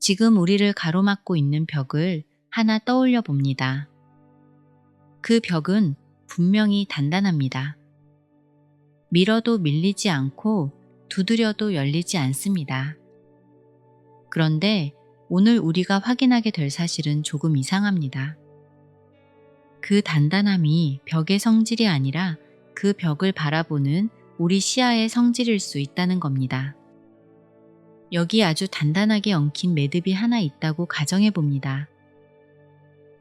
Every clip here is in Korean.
지금 우리를 가로막고 있는 벽을 하나 떠올려 봅니다. 그 벽은 분명히 단단합니다. 밀어도 밀리지 않고 두드려도 열리지 않습니다. 그런데 오늘 우리가 확인하게 될 사실은 조금 이상합니다. 그 단단함이 벽의 성질이 아니라 그 벽을 바라보는 우리 시야의 성질일 수 있다는 겁니다. 여기 아주 단단하게 엉킨 매듭이 하나 있다고 가정해 봅니다.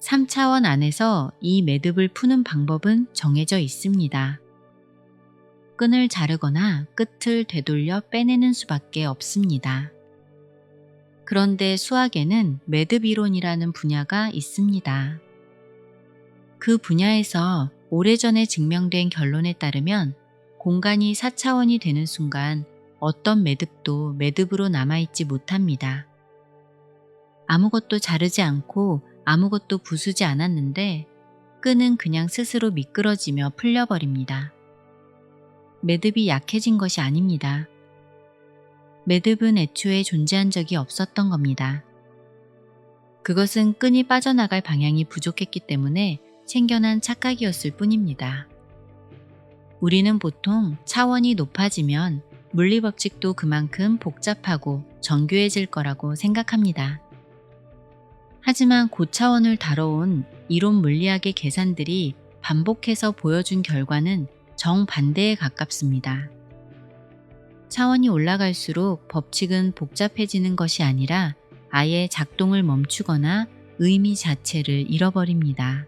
3차원 안에서 이 매듭을 푸는 방법은 정해져 있습니다. 끈을 자르거나 끝을 되돌려 빼내는 수밖에 없습니다. 그런데 수학에는 매듭 이론이라는 분야가 있습니다. 그 분야에서 오래전에 증명된 결론에 따르면 공간이 4차원이 되는 순간 어떤 매듭도 매듭으로 남아있지 못합니다. 아무것도 자르지 않고 아무것도 부수지 않았는데 끈은 그냥 스스로 미끄러지며 풀려버립니다. 매듭이 약해진 것이 아닙니다. 매듭은 애초에 존재한 적이 없었던 겁니다. 그것은 끈이 빠져나갈 방향이 부족했기 때문에 생겨난 착각이었을 뿐입니다. 우리는 보통 차원이 높아지면 물리법칙도 그만큼 복잡하고 정교해질 거라고 생각합니다. 하지만 고차원을 다뤄온 이론 물리학의 계산들이 반복해서 보여준 결과는 정반대에 가깝습니다. 차원이 올라갈수록 법칙은 복잡해지는 것이 아니라 아예 작동을 멈추거나 의미 자체를 잃어버립니다.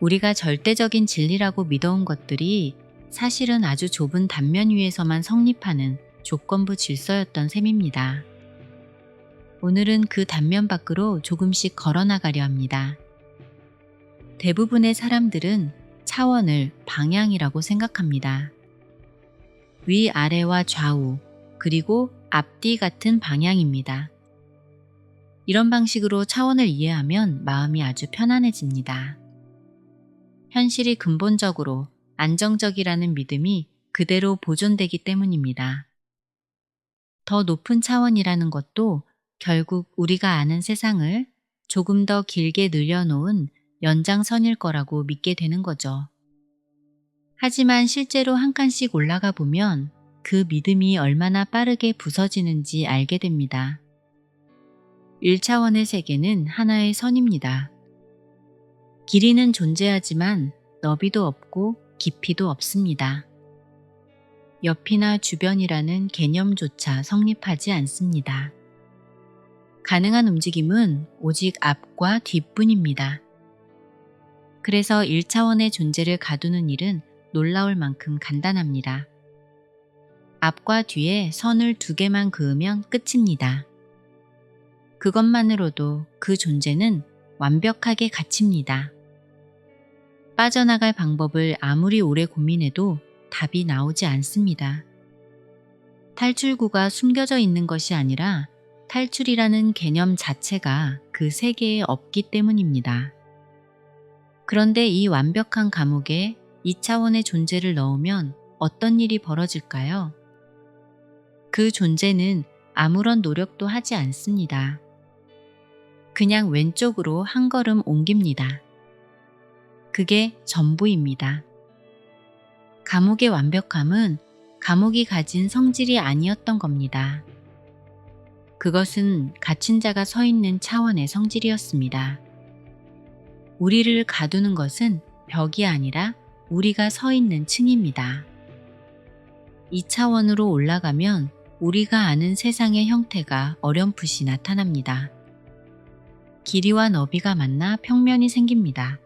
우리가 절대적인 진리라고 믿어온 것들이 사실은 아주 좁은 단면 위에서만 성립하는 조건부 질서였던 셈입니다. 오늘은 그 단면 밖으로 조금씩 걸어나가려 합니다. 대부분의 사람들은 차원을 방향이라고 생각합니다. 위아래와 좌우, 그리고 앞뒤 같은 방향입니다. 이런 방식으로 차원을 이해하면 마음이 아주 편안해집니다. 현실이 근본적으로 안정적이라는 믿음이 그대로 보존되기 때문입니다. 더 높은 차원이라는 것도 결국 우리가 아는 세상을 조금 더 길게 늘려놓은 연장선일 거라고 믿게 되는 거죠. 하지만 실제로 한 칸씩 올라가 보면 그 믿음이 얼마나 빠르게 부서지는지 알게 됩니다. 1차원의 세계는 하나의 선입니다. 길이는 존재하지만 너비도 없고 깊이도 없습니다. 옆이나 주변이라는 개념조차 성립하지 않습니다. 가능한 움직임은 오직 앞과 뒷뿐입니다. 그래서 1차원의 존재를 가두는 일은 놀라울 만큼 간단합니다. 앞과 뒤에 선을 2개만 그으면 끝입니다. 그것만으로도 그 존재는 완벽하게 갇힙니다. 빠져나갈 방법을 아무리 오래 고민해도 답이 나오지 않습니다. 탈출구가 숨겨져 있는 것이 아니라 탈출이라는 개념 자체가 그 세계에 없기 때문입니다. 그런데 이 완벽한 감옥에 2차원의 존재를 넣으면 어떤 일이 벌어질까요? 그 존재는 아무런 노력도 하지 않습니다. 그냥 왼쪽으로 한 걸음 옮깁니다. 그게 전부입니다. 감옥의 완벽함은 감옥이 가진 성질이 아니었던 겁니다. 그것은 갇힌 자가 서 있는 차원의 성질이었습니다. 우리를 가두는 것은 벽이 아니라 우리가 서 있는 층입니다. 2차원으로 올라가면 우리가 아는 세상의 형태가 어렴풋이 나타납니다. 길이와 너비가 만나 평면이 생깁니다.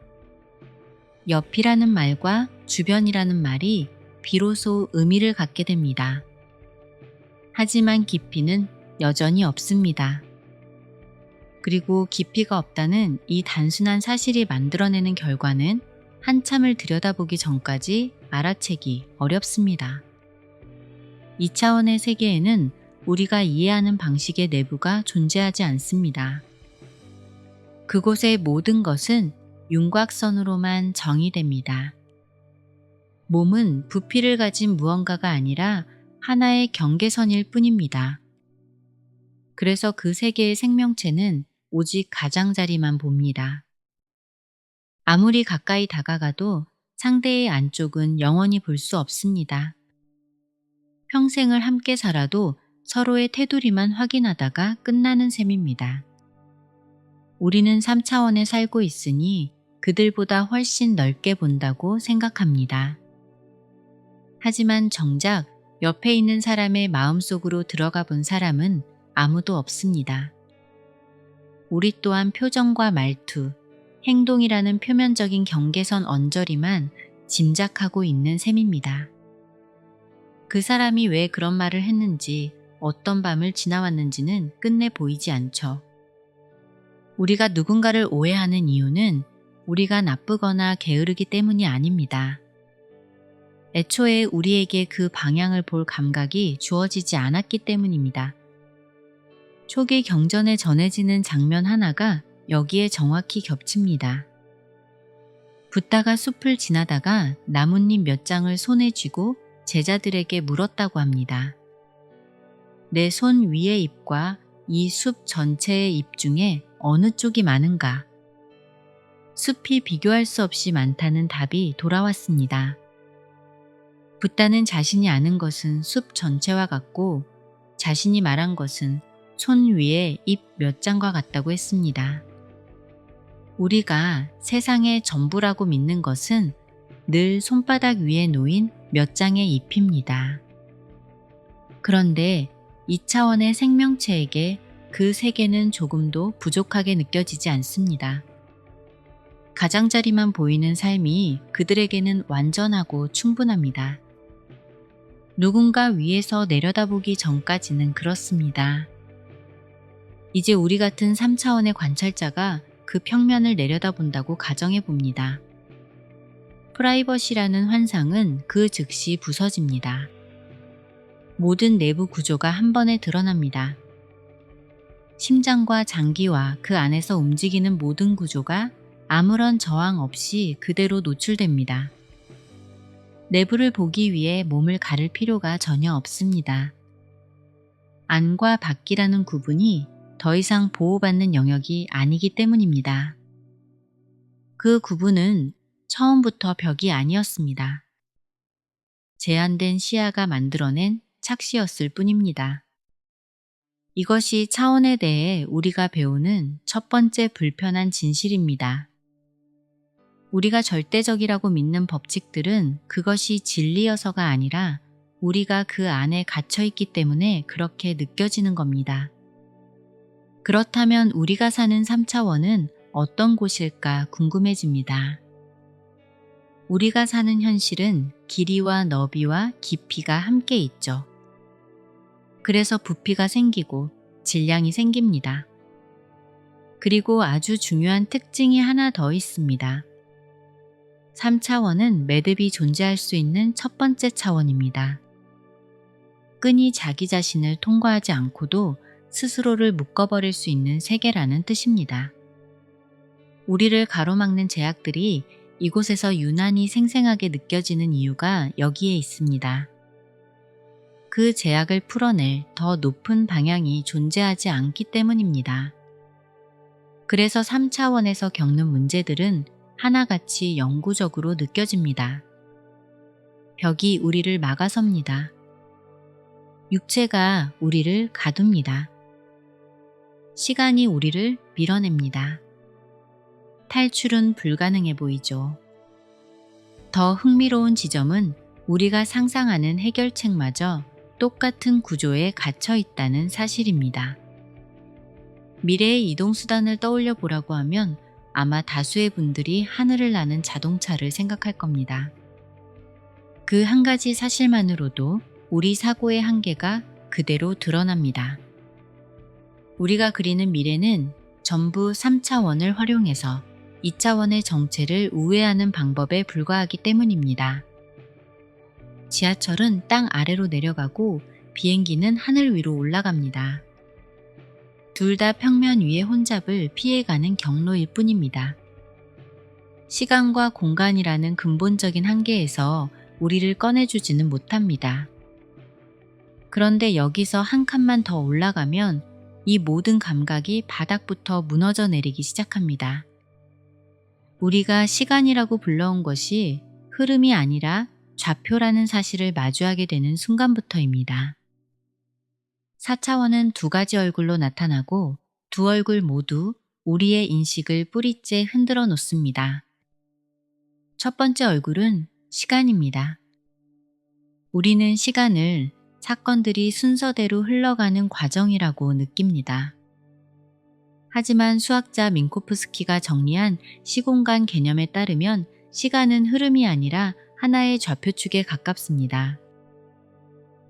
옆이라는 말과 주변이라는 말이 비로소 의미를 갖게 됩니다. 하지만 깊이는 여전히 없습니다. 그리고 깊이가 없다는 이 단순한 사실이 만들어내는 결과는 한참을 들여다보기 전까지 알아채기 어렵습니다. 2차원의 세계에는 우리가 이해하는 방식의 내부가 존재하지 않습니다. 그곳의 모든 것은 윤곽선으로만 정의됩니다. 몸은 부피를 가진 무언가가 아니라 하나의 경계선일 뿐입니다. 그래서 그 세계의 생명체는 오직 가장자리만 봅니다. 아무리 가까이 다가가도 상대의 안쪽은 영원히 볼 수 없습니다. 평생을 함께 살아도 서로의 테두리만 확인하다가 끝나는 셈입니다. 우리는 3차원에 살고 있으니 그들보다 훨씬 넓게 본다고 생각합니다. 하지만 정작 옆에 있는 사람의 마음속으로 들어가 본 사람은 아무도 없습니다. 우리 또한 표정과 말투, 행동이라는 표면적인 경계선 언저리만 짐작하고 있는 셈입니다. 그 사람이 왜 그런 말을 했는지, 어떤 밤을 지나왔는지는 끝내 보이지 않죠. 우리가 누군가를 오해하는 이유는 우리가 나쁘거나 게으르기 때문이 아닙니다. 애초에 우리에게 그 방향을 볼 감각이 주어지지 않았기 때문입니다. 초기 경전에 전해지는 장면 하나가 여기에 정확히 겹칩니다. 붓다가 숲을 지나다가 나뭇잎 몇 장을 손에 쥐고 제자들에게 물었다고 합니다. 내 손 위의 잎과 이 숲 전체의 잎 중에 어느 쪽이 많은가? 숲이 비교할 수 없이 많다는 답이 돌아왔습니다. 붓다는 자신이 아는 것은 숲 전체와 같고 자신이 말한 것은 손 위에 잎 몇 장과 같다고 했습니다. 우리가 세상의 전부라고 믿는 것은 늘 손바닥 위에 놓인 몇 장의 잎입니다. 그런데 2차원의 생명체에게 그 세계는 조금도 부족하게 느껴지지 않습니다. 가장자리만 보이는 삶이 그들에게는 완전하고 충분합니다. 누군가 위에서 내려다보기 전까지는 그렇습니다. 이제 우리 같은 3차원의 관찰자가 그 평면을 내려다본다고 가정해 봅니다. 프라이버시라는 환상은 그 즉시 부서집니다. 모든 내부 구조가 한 번에 드러납니다. 심장과 장기와 그 안에서 움직이는 모든 구조가 아무런 저항 없이 그대로 노출됩니다. 내부를 보기 위해 몸을 가릴 필요가 전혀 없습니다. 안과 밖이라는 구분이 더 이상 보호받는 영역이 아니기 때문입니다. 그 구분은 처음부터 벽이 아니었습니다. 제한된 시야가 만들어낸 착시였을 뿐입니다. 이것이 차원에 대해 우리가 배우는 첫 번째 불편한 진실입니다. 우리가 절대적이라고 믿는 법칙들은 그것이 진리여서가 아니라 우리가 그 안에 갇혀있기 때문에 그렇게 느껴지는 겁니다. 그렇다면 우리가 사는 3차원은 어떤 곳일까 궁금해집니다. 우리가 사는 현실은 길이와 너비와 깊이가 함께 있죠. 그래서 부피가 생기고 질량이 생깁니다. 그리고 아주 중요한 특징이 하나 더 있습니다. 3차원은 매듭이 존재할 수 있는 첫 번째 차원입니다. 끈이 자기 자신을 통과하지 않고도 스스로를 묶어버릴 수 있는 세계라는 뜻입니다. 우리를 가로막는 제약들이 이곳에서 유난히 생생하게 느껴지는 이유가 여기에 있습니다. 그 제약을 풀어낼 더 높은 방향이 존재하지 않기 때문입니다. 그래서 3차원에서 겪는 문제들은 하나같이 영구적으로 느껴집니다. 벽이 우리를 막아섭니다. 육체가 우리를 가둡니다. 시간이 우리를 밀어냅니다. 탈출은 불가능해 보이죠. 더 흥미로운 지점은 우리가 상상하는 해결책마저 똑같은 구조에 갇혀 있다는 사실입니다. 미래의 이동수단을 떠올려 보라고 하면 아마 다수의 분들이 하늘을 나는 자동차를 생각할 겁니다. 그 한 가지 사실만으로도 우리 사고의 한계가 그대로 드러납니다. 우리가 그리는 미래는 전부 3차원을 활용해서 2차원의 정체를 우회하는 방법에 불과하기 때문입니다. 지하철은 땅 아래로 내려가고 비행기는 하늘 위로 올라갑니다. 둘 다 평면 위의 혼잡을 피해가는 경로일 뿐입니다. 시간과 공간이라는 근본적인 한계에서 우리를 꺼내주지는 못합니다. 그런데 여기서 한 칸만 더 올라가면 이 모든 감각이 바닥부터 무너져 내리기 시작합니다. 우리가 시간이라고 불러온 것이 흐름이 아니라 좌표라는 사실을 마주하게 되는 순간부터입니다. 4차원은 두 가지 얼굴로 나타나고 두 얼굴 모두 우리의 인식을 뿌리째 흔들어 놓습니다. 첫 번째 얼굴은 시간입니다. 우리는 시간을 사건들이 순서대로 흘러가는 과정이라고 느낍니다. 하지만 수학자 민코프스키가 정리한 시공간 개념에 따르면 시간은 흐름이 아니라 하나의 좌표축에 가깝습니다.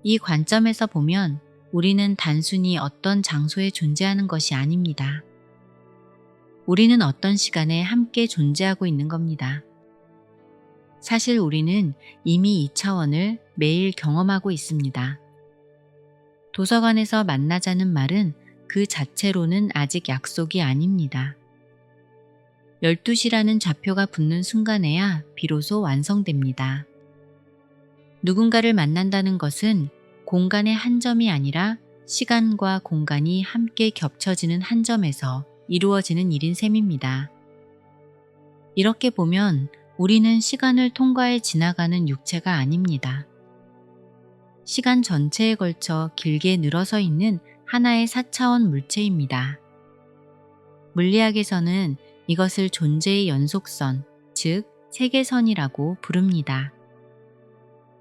이 관점에서 보면 우리는 단순히 어떤 장소에 존재하는 것이 아닙니다. 우리는 어떤 시간에 함께 존재하고 있는 겁니다. 사실 우리는 이미 2차원을 매일 경험하고 있습니다. 도서관에서 만나자는 말은 그 자체로는 아직 약속이 아닙니다. 12시라는 좌표가 붙는 순간에야 비로소 완성됩니다. 누군가를 만난다는 것은 공간의 한 점이 아니라 시간과 공간이 함께 겹쳐지는 한 점에서 이루어지는 일인 셈입니다. 이렇게 보면 우리는 시간을 통과해 지나가는 육체가 아닙니다. 시간 전체에 걸쳐 길게 늘어서 있는 하나의 4차원 물체입니다. 물리학에서는 이것을 존재의 연속선, 즉 세계선이라고 부릅니다.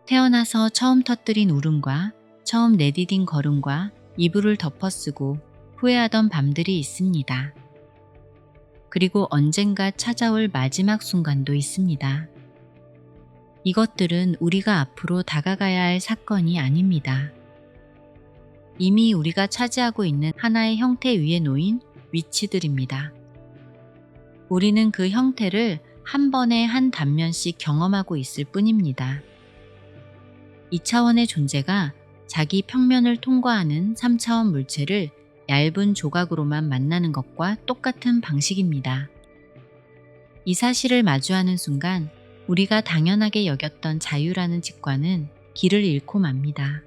태어나서 처음 터뜨린 울음과 처음 내디딘 걸음과 이불을 덮어쓰고 후회하던 밤들이 있습니다. 그리고 언젠가 찾아올 마지막 순간도 있습니다. 이것들은 우리가 앞으로 다가가야 할 사건이 아닙니다. 이미 우리가 차지하고 있는 하나의 형태 위에 놓인 위치들입니다. 우리는 그 형태를 한 번에 한 단면씩 경험하고 있을 뿐입니다. 2차원의 존재가 자기 평면을 통과하는 3차원 물체를 얇은 조각으로만 만나는 것과 똑같은 방식입니다. 이 사실을 마주하는 순간 우리가 당연하게 여겼던 자유라는 직관은 길을 잃고 맙니다.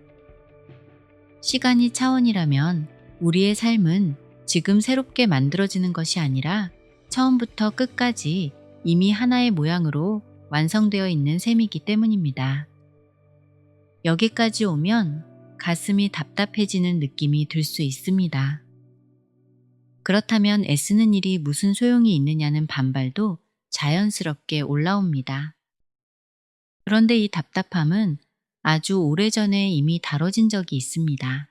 시간이 차원이라면 우리의 삶은 지금 새롭게 만들어지는 것이 아니라 처음부터 끝까지 이미 하나의 모양으로 완성되어 있는 셈이기 때문입니다. 여기까지 오면 가슴이 답답해지는 느낌이 들 수 있습니다. 그렇다면 애쓰는 일이 무슨 소용이 있느냐는 반발도 자연스럽게 올라옵니다. 그런데 이 답답함은 아주 오래전에 이미 다뤄진 적이 있습니다.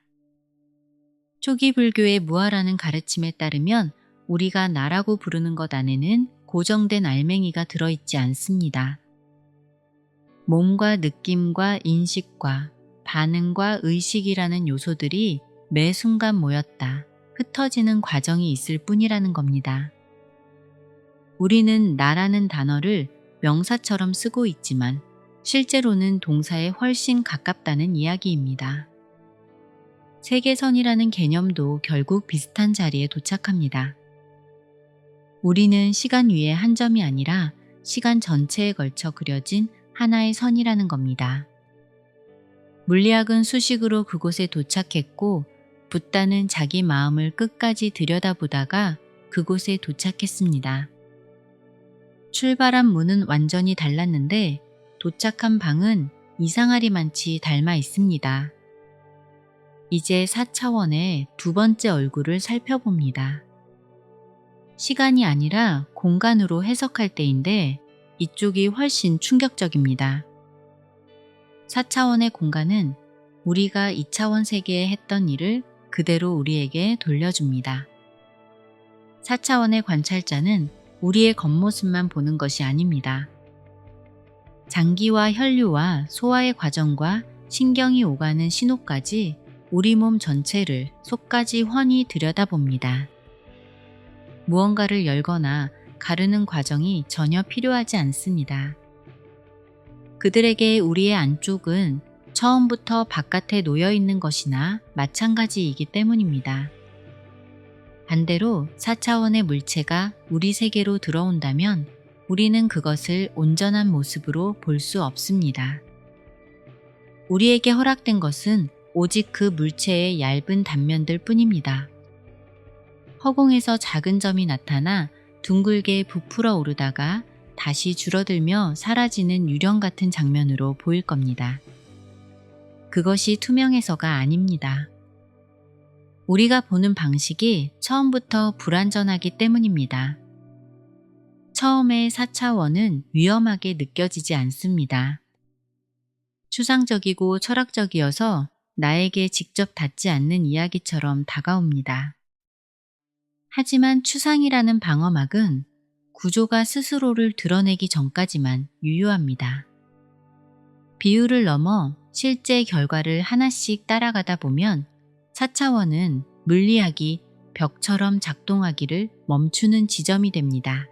초기 불교의 무아라는 가르침에 따르면 우리가 나라고 부르는 것 안에는 고정된 알맹이가 들어있지 않습니다. 몸과 느낌과 인식과 반응과 의식이라는 요소들이 매 순간 모였다 흩어지는 과정이 있을 뿐이라는 겁니다. 우리는 나라는 단어를 명사처럼 쓰고 있지만 실제로는 동사에 훨씬 가깝다는 이야기입니다. 세계선이라는 개념도 결국 비슷한 자리에 도착합니다. 우리는 시간 위의 한 점이 아니라 시간 전체에 걸쳐 그려진 하나의 선이라는 겁니다. 물리학은 수식으로 그곳에 도착했고 붓다는 자기 마음을 끝까지 들여다보다가 그곳에 도착했습니다. 출발한 문은 완전히 달랐는데 도착한 방은 이상하리만치 닮아 있습니다. 이제 4차원의 두 번째 얼굴을 살펴봅니다. 시간이 아니라 공간으로 해석할 때인데 이쪽이 훨씬 충격적입니다. 4차원의 공간은 우리가 2차원 세계에 했던 일을 그대로 우리에게 돌려줍니다. 4차원의 관찰자는 우리의 겉모습만 보는 것이 아닙니다. 장기와 혈류와 소화의 과정과 신경이 오가는 신호까지 우리 몸 전체를 속까지 훤히 들여다봅니다. 무언가를 열거나 가르는 과정이 전혀 필요하지 않습니다. 그들에게 우리의 안쪽은 처음부터 바깥에 놓여 있는 것이나 마찬가지이기 때문입니다. 반대로 4차원의 물체가 우리 세계로 들어온다면 우리는 그것을 온전한 모습으로 볼 수 없습니다. 우리에게 허락된 것은 오직 그 물체의 얇은 단면들 뿐입니다. 허공에서 작은 점이 나타나 둥글게 부풀어 오르다가 다시 줄어들며 사라지는 유령 같은 장면으로 보일 겁니다. 그것이 투명해서가 아닙니다. 우리가 보는 방식이 처음부터 불완전하기 때문입니다. 처음에 4차원은 위험하게 느껴지지 않습니다. 추상적이고 철학적이어서 나에게 직접 닿지 않는 이야기처럼 다가옵니다. 하지만 추상이라는 방어막은 구조가 스스로를 드러내기 전까지만 유효합니다. 비율을 넘어 실제 결과를 하나씩 따라가다 보면 4차원은 물리학이 벽처럼 작동하기를 멈추는 지점이 됩니다.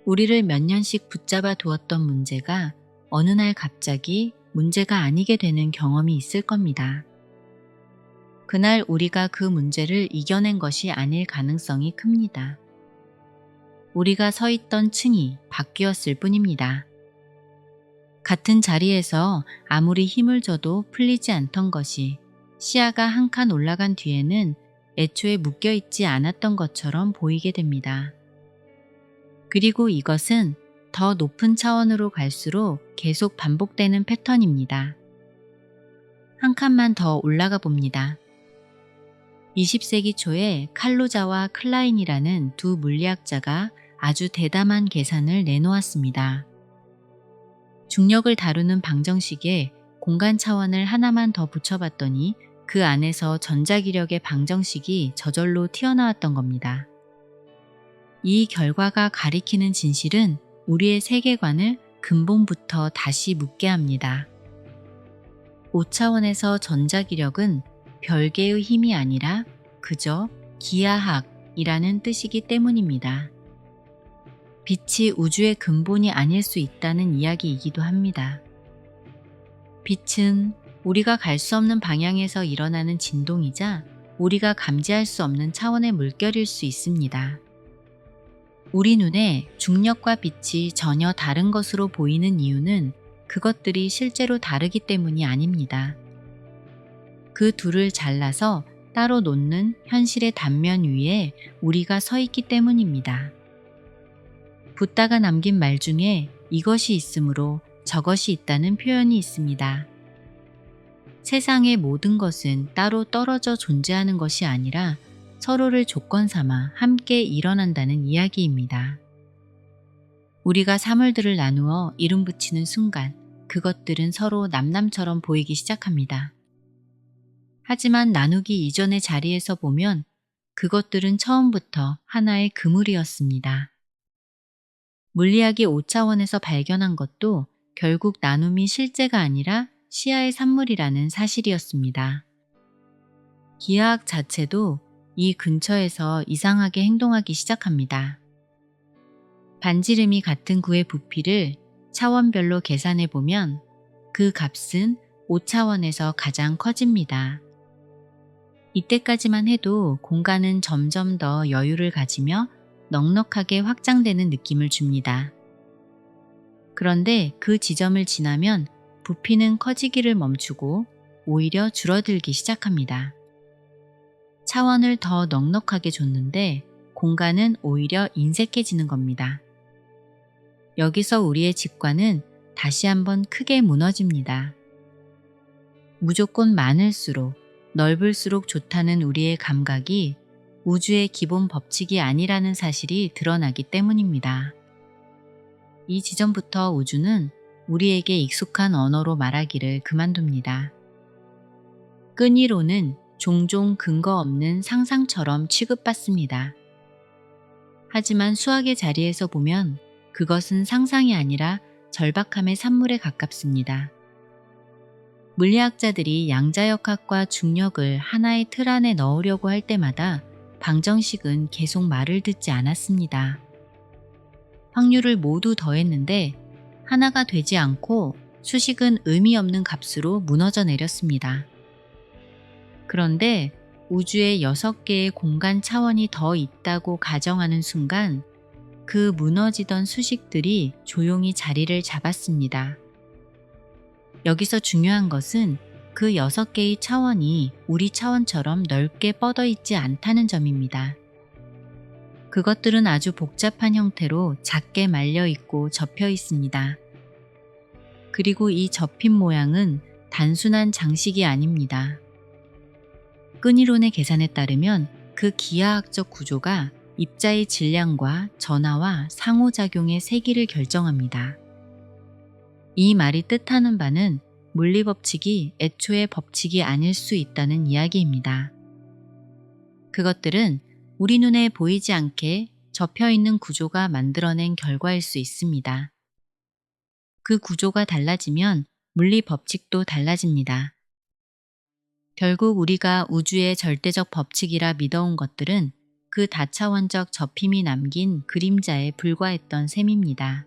우리를 몇 년씩 붙잡아 두었던 문제가 어느 날 갑자기 문제가 아니게 되는 경험이 있을 겁니다. 그날 우리가 그 문제를 이겨낸 것이 아닐 가능성이 큽니다. 우리가 서 있던 층이 바뀌었을 뿐입니다. 같은 자리에서 아무리 힘을 줘도 풀리지 않던 것이 시야가 한 칸 올라간 뒤에는 애초에 묶여있지 않았던 것처럼 보이게 됩니다. 그리고 이것은 더 높은 차원으로 갈수록 계속 반복되는 패턴입니다. 한 칸만 더 올라가 봅니다. 20세기 초에 칼로자와 클라인이라는 두 물리학자가 아주 대담한 계산을 내놓았습니다. 중력을 다루는 방정식에 공간 차원을 하나만 더 붙여봤더니 그 안에서 전자기력의 방정식이 저절로 튀어나왔던 겁니다. 이 결과가 가리키는 진실은 우리의 세계관을 근본부터 다시 묻게 합니다. 5차원에서 전자기력은 별개의 힘이 아니라 그저 기하학이라는 뜻이기 때문입니다. 빛이 우주의 근본이 아닐 수 있다는 이야기이기도 합니다. 빛은 우리가 갈 수 없는 방향에서 일어나는 진동이자 우리가 감지할 수 없는 차원의 물결일 수 있습니다. 우리 눈에 중력과 빛이 전혀 다른 것으로 보이는 이유는 그것들이 실제로 다르기 때문이 아닙니다. 그 둘을 잘라서 따로 놓는 현실의 단면 위에 우리가 서 있기 때문입니다. 붓다가 남긴 말 중에 이것이 있으므로 저것이 있다는 표현이 있습니다. 세상의 모든 것은 따로 떨어져 존재하는 것이 아니라 서로를 조건 삼아 함께 일어난다는 이야기입니다. 우리가 사물들을 나누어 이름 붙이는 순간 그것들은 서로 남남처럼 보이기 시작합니다. 하지만 나누기 이전의 자리에서 보면 그것들은 처음부터 하나의 그물이었습니다. 물리학이 5차원에서 발견한 것도 결국 나눔이 실제가 아니라 시야의 산물이라는 사실이었습니다. 기하학 자체도 이 근처에서 이상하게 행동하기 시작합니다. 반지름이 같은 구의 부피를 차원별로 계산해 보면 그 값은 5차원에서 가장 커집니다. 이때까지만 해도 공간은 점점 더 여유를 가지며 넉넉하게 확장되는 느낌을 줍니다. 그런데 그 지점을 지나면 부피는 커지기를 멈추고 오히려 줄어들기 시작합니다. 차원을 더 넉넉하게 줬는데 공간은 오히려 인색해지는 겁니다. 여기서 우리의 직관은 다시 한번 크게 무너집니다. 무조건 많을수록 넓을수록 좋다는 우리의 감각이 우주의 기본 법칙이 아니라는 사실이 드러나기 때문입니다. 이 지점부터 우주는 우리에게 익숙한 언어로 말하기를 그만둡니다. 끈이로는 종종 근거 없는 상상처럼 취급받습니다. 하지만 수학의 자리에서 보면 그것은 상상이 아니라 절박함의 산물에 가깝습니다. 물리학자들이 양자역학과 중력을 하나의 틀 안에 넣으려고 할 때마다 방정식은 계속 말을 듣지 않았습니다. 확률을 모두 더했는데 하나가 되지 않고 수식은 의미 없는 값으로 무너져 내렸습니다. 그런데 우주에 6개의 공간 차원이 더 있다고 가정하는 순간 그 무너지던 수식들이 조용히 자리를 잡았습니다. 여기서 중요한 것은 그 6개의 차원이 우리 차원처럼 넓게 뻗어 있지 않다는 점입니다. 그것들은 아주 복잡한 형태로 작게 말려 있고 접혀 있습니다. 그리고 이 접힌 모양은 단순한 장식이 아닙니다. 끈이론의 계산에 따르면 그 기하학적 구조가 입자의 질량과 전하와 상호작용의 세기를 결정합니다. 이 말이 뜻하는 바는 물리법칙이 애초에 법칙이 아닐 수 있다는 이야기입니다. 그것들은 우리 눈에 보이지 않게 접혀있는 구조가 만들어낸 결과일 수 있습니다. 그 구조가 달라지면 물리법칙도 달라집니다. 결국 우리가 우주의 절대적 법칙이라 믿어온 것들은 그 다차원적 접힘이 남긴 그림자에 불과했던 셈입니다.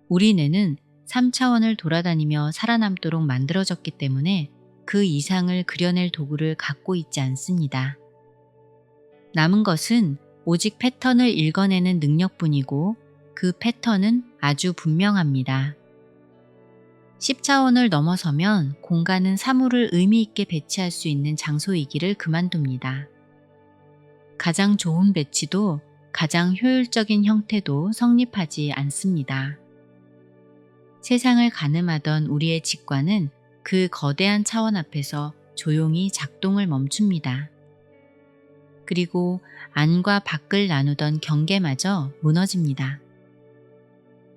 우리 뇌는 3차원을 돌아다니며 살아남도록 만들어졌기 때문에 그 이상을 그려낼 도구를 갖고 있지 않습니다. 남은 것은 오직 패턴을 읽어내는 능력뿐이고 그 패턴은 아주 분명합니다. 10차원을 넘어서면 공간은 사물을 의미 있게 배치할 수 있는 장소이기를 그만둡니다. 가장 좋은 배치도 가장 효율적인 형태도 성립하지 않습니다. 세상을 가늠하던 우리의 직관은 그 거대한 차원 앞에서 조용히 작동을 멈춥니다. 그리고 안과 밖을 나누던 경계마저 무너집니다.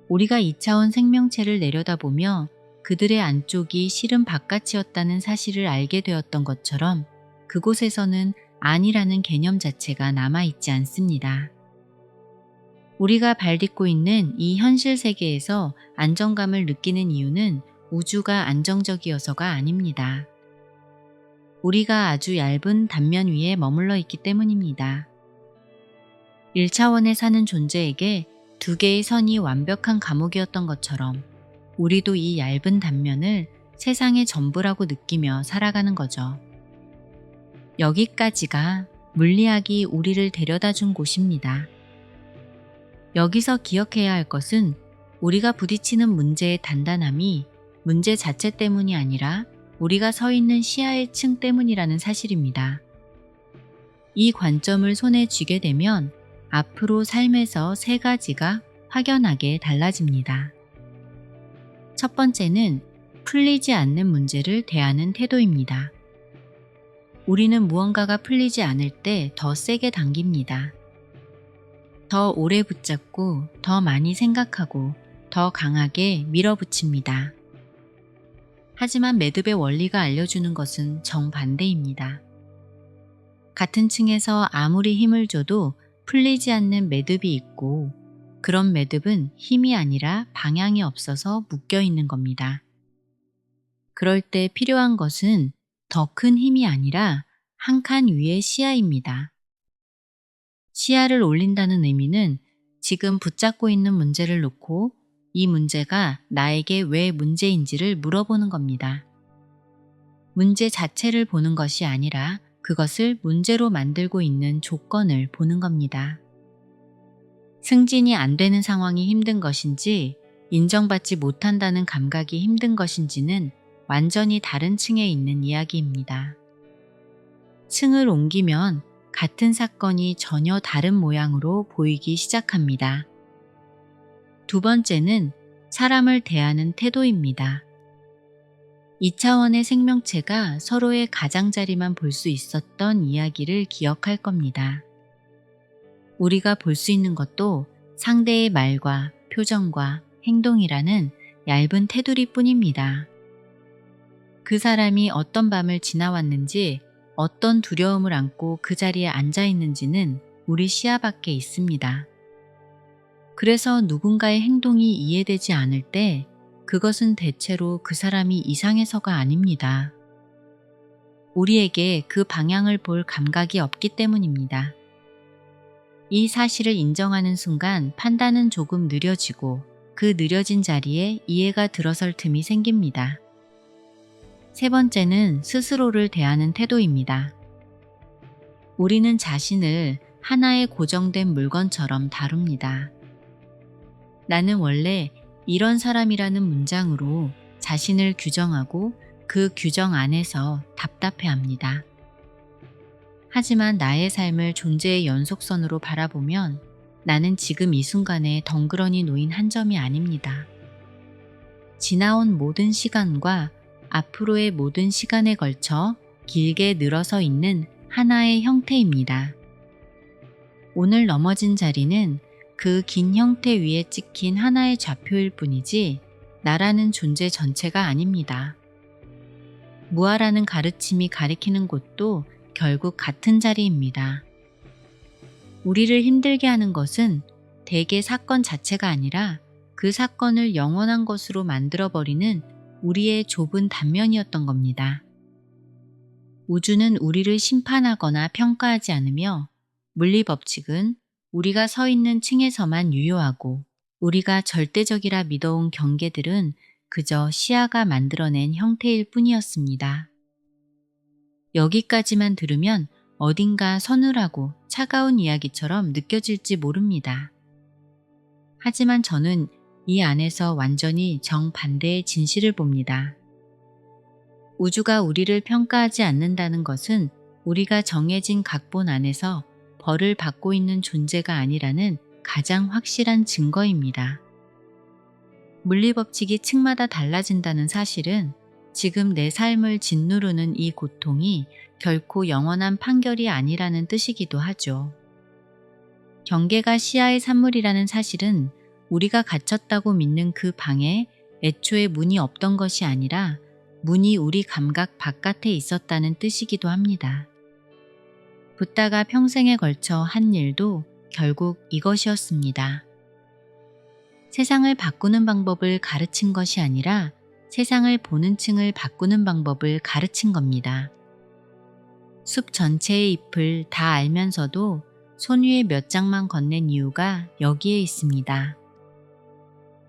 우리가 2차원 생명체를 내려다보며 그들의 안쪽이 실은 바깥이었다는 사실을 알게 되었던 것처럼 그곳에서는 아니라는 개념 자체가 남아있지 않습니다. 우리가 발딛고 있는 이 현실 세계에서 안정감을 느끼는 이유는 우주가 안정적이어서가 아닙니다. 우리가 아주 얇은 단면 위에 머물러 있기 때문입니다. 1차원에 사는 존재에게 2개의 선이 완벽한 감옥이었던 것처럼 우리도 이 얇은 단면을 세상의 전부라고 느끼며 살아가는 거죠. 여기까지가 물리학이 우리를 데려다 준 곳입니다. 여기서 기억해야 할 것은 우리가 부딪히는 문제의 단단함이 문제 자체 때문이 아니라 우리가 서 있는 시야의 층 때문이라는 사실입니다. 이 관점을 손에 쥐게 되면 앞으로 삶에서 3가지가 확연하게 달라집니다. 첫 번째는 풀리지 않는 문제를 대하는 태도입니다. 우리는 무언가가 풀리지 않을 때 더 세게 당깁니다. 더 오래 붙잡고 더 많이 생각하고 더 강하게 밀어붙입니다. 하지만 매듭의 원리가 알려주는 것은 정반대입니다. 같은 층에서 아무리 힘을 줘도 풀리지 않는 매듭이 있고 그런 매듭은 힘이 아니라 방향이 없어서 묶여 있는 겁니다. 그럴 때 필요한 것은 더 큰 힘이 아니라 한 칸 위의 시야입니다. 시야를 올린다는 의미는 지금 붙잡고 있는 문제를 놓고 이 문제가 나에게 왜 문제인지를 물어보는 겁니다. 문제 자체를 보는 것이 아니라 그것을 문제로 만들고 있는 조건을 보는 겁니다. 승진이 안 되는 상황이 힘든 것인지 인정받지 못한다는 감각이 힘든 것인지는 완전히 다른 층에 있는 이야기입니다. 층을 옮기면 같은 사건이 전혀 다른 모양으로 보이기 시작합니다. 2번째는 사람을 대하는 태도입니다. 2차원의 생명체가 서로의 가장자리만 볼 수 있었던 이야기를 기억할 겁니다. 우리가 볼 수 있는 것도 상대의 말과 표정과 행동이라는 얇은 테두리뿐입니다. 그 사람이 어떤 밤을 지나왔는지, 어떤 두려움을 안고 그 자리에 앉아 있는지는 우리 시야 밖에 있습니다. 그래서 누군가의 행동이 이해되지 않을 때 그것은 대체로 그 사람이 이상해서가 아닙니다. 우리에게 그 방향을 볼 감각이 없기 때문입니다. 이 사실을 인정하는 순간 판단은 조금 느려지고 그 느려진 자리에 이해가 들어설 틈이 생깁니다. 3번째는 스스로를 대하는 태도입니다. 우리는 자신을 하나의 고정된 물건처럼 다룹니다. 나는 원래 이런 사람이라는 문장으로 자신을 규정하고 그 규정 안에서 답답해합니다. 하지만 나의 삶을 존재의 연속선으로 바라보면 나는 지금 이 순간에 덩그러니 놓인 한 점이 아닙니다. 지나온 모든 시간과 앞으로의 모든 시간에 걸쳐 길게 늘어서 있는 하나의 형태입니다. 오늘 넘어진 자리는 그 긴 형태 위에 찍힌 하나의 좌표일 뿐이지 나라는 존재 전체가 아닙니다. 무아라는 가르침이 가리키는 곳도 결국 같은 자리입니다. 우리를 힘들게 하는 것은 대개 사건 자체가 아니라 그 사건을 영원한 것으로 만들어버리는 우리의 좁은 단면이었던 겁니다. 우주는 우리를 심판하거나 평가하지 않으며 물리법칙은 우리가 서 있는 층에서만 유효하고 우리가 절대적이라 믿어온 경계들은 그저 시야가 만들어낸 형태일 뿐이었습니다. 여기까지만 들으면 어딘가 서늘하고 차가운 이야기처럼 느껴질지 모릅니다. 하지만 저는 이 안에서 완전히 정반대의 진실을 봅니다. 우주가 우리를 평가하지 않는다는 것은 우리가 정해진 각본 안에서 벌을 받고 있는 존재가 아니라는 가장 확실한 증거입니다. 물리법칙이 층마다 달라진다는 사실은 지금 내 삶을 짓누르는 이 고통이 결코 영원한 판결이 아니라는 뜻이기도 하죠. 경계가 시야의 산물이라는 사실은 우리가 갇혔다고 믿는 그 방에 애초에 문이 없던 것이 아니라 문이 우리 감각 바깥에 있었다는 뜻이기도 합니다. 붓다가 평생에 걸쳐 한 일도 결국 이것이었습니다. 세상을 바꾸는 방법을 가르친 것이 아니라 세상을 보는 층을 바꾸는 방법을 가르친 겁니다. 숲 전체의 잎을 다 알면서도 손 위에 몇 장만 건넨 이유가 여기에 있습니다.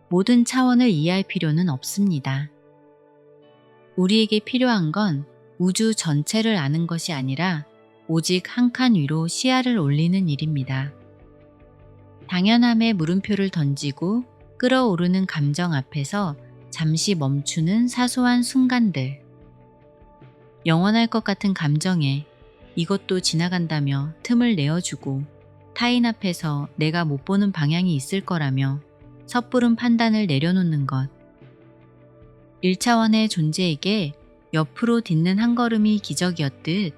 모든 차원을 이해할 필요는 없습니다. 우리에게 필요한 건 우주 전체를 아는 것이 아니라 오직 한 칸 위로 시야를 올리는 일입니다. 당연함의 물음표를 던지고 끓어오르는 감정 앞에서 잠시 멈추는 사소한 순간들. 영원할 것 같은 감정에 이것도 지나간다며 틈을 내어주고 타인 앞에서 내가 못 보는 방향이 있을 거라며 섣부른 판단을 내려놓는 것. 1차원의 존재에게 옆으로 딛는 한 걸음이 기적이었듯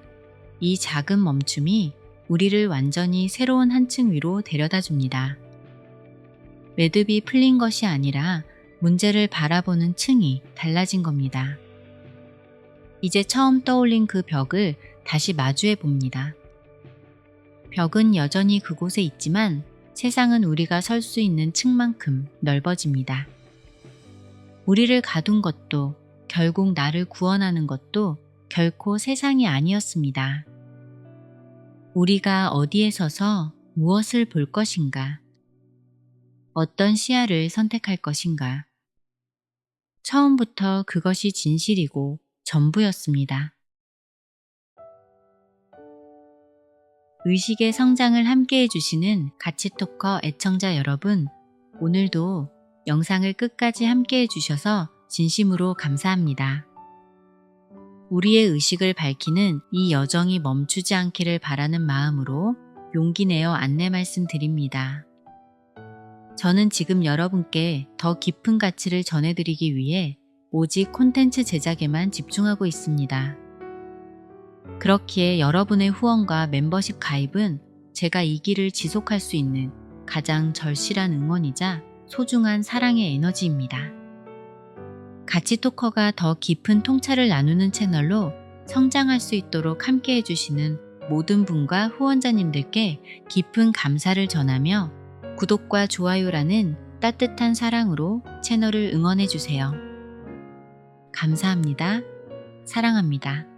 이 작은 멈춤이 우리를 완전히 새로운 한층 위로 데려다 줍니다. 매듭이 풀린 것이 아니라 문제를 바라보는 층이 달라진 겁니다. 이제 처음 떠올린 그 벽을 다시 마주해 봅니다. 벽은 여전히 그곳에 있지만 세상은 우리가 설 수 있는 층만큼 넓어집니다. 우리를 가둔 것도 결국 나를 구원하는 것도 결코 세상이 아니었습니다. 우리가 어디에 서서 무엇을 볼 것인가? 어떤 시야를 선택할 것인가? 처음부터 그것이 진실이고 전부였습니다. 의식의 성장을 함께 해주시는 가치토커 애청자 여러분, 오늘도 영상을 끝까지 함께 해주셔서 진심으로 감사합니다. 우리의 의식을 밝히는 이 여정이 멈추지 않기를 바라는 마음으로 용기 내어 안내 말씀드립니다. 저는 지금 여러분께 더 깊은 가치를 전해드리기 위해 오직 콘텐츠 제작에만 집중하고 있습니다. 그렇기에 여러분의 후원과 멤버십 가입은 제가 이 길을 지속할 수 있는 가장 절실한 응원이자 소중한 사랑의 에너지입니다. 가치토커가 더 깊은 통찰을 나누는 채널로 성장할 수 있도록 함께 해주시는 모든 분과 후원자님들께 깊은 감사를 전하며 구독과 좋아요라는 따뜻한 사랑으로 채널을 응원해주세요. 감사합니다. 사랑합니다.